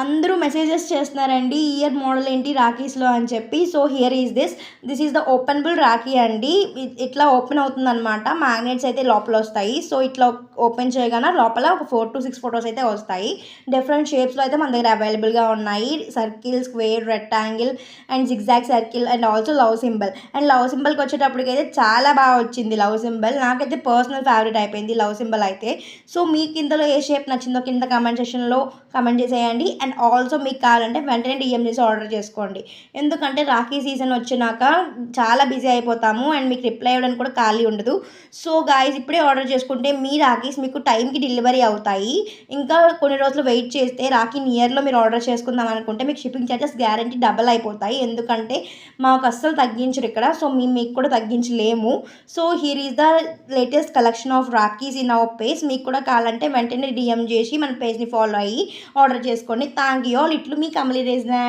అందరూ మెసేజెస్ చేస్తున్నారండి ఈ ఇయర్ మోడల్ ఏంటి రాఖీస్లో అని చెప్పి. So here is this is the openable Rakhi అండి. ఇట్లా ఓపెన్ అవుతుందన్నమాట. మ్యాగ్నెట్స్ అయితే లోపల వస్తాయి. సో ఇట్లా ఓపెన్ చేయగానే లోపల ఒక 4 to 6 ఫొటోస్ అయితే వస్తాయి. డిఫరెంట్ షేప్స్లో అయితే మన దగ్గర అవైలబుల్గా ఉన్నాయి. Circle, square, rectangle and zigzag circle and also love symbol. And love సింబల్కి వచ్చేటప్పటికైతే చాలా బాగా వచ్చింది లవ్ సింబల్. నాకైతే పర్సనల్ ఫేవరెట్ అయిపోయింది లవ్ సింబల్ అయితే. సో మీకు ఇందులో ఏ షేప్ నచ్చిందో కింద కామెంట్ సెక్షన్లో కామెంట్ చేసేయండి. అండ్ ఆల్సో మీకు కావాలంటే వెంటనే డిఎం చేసి ఆర్డర్ చేసుకోండి. ఎందుకంటే రాఖీ సీజన్ వచ్చినాక చాలా బిజీ అయిపోతాము అండ్ మీకు రిప్లై ఇవ్వడానికి కూడా ఖాళీ ఉండదు. సో గాయ్స్ ఇప్పుడే ఆర్డర్ చేసుకుంటే మీ రాఖీస్ మీకు టైంకి డెలివరీ అవుతాయి. ఇంకా కొన్ని రోజులు వెయిట్ చేస్తే రాఖీ నియర్లో మీరు ఆర్డర్ చేసుకుందాం అనుకుంటే మీకు షిప్పింగ్ ఛార్జెస్ గ్యారంటీ డబల్ అయిపోతాయి. ఎందుకంటే మాకు అస్సలు తగ్గించరు ఇక్కడ. సో మేము మీకు కూడా తగ్గించలేము. So here is the latest collection of rakhis in our page. మీకు కూడా కావాలంటే వెంటనే డిఎం చేసి మన పేజ్ని ఫాలో అయ్యి ఆర్డర్ చేసుకోండి. Thank you all. ఇట్లు మీ కమలి రేజ్నా.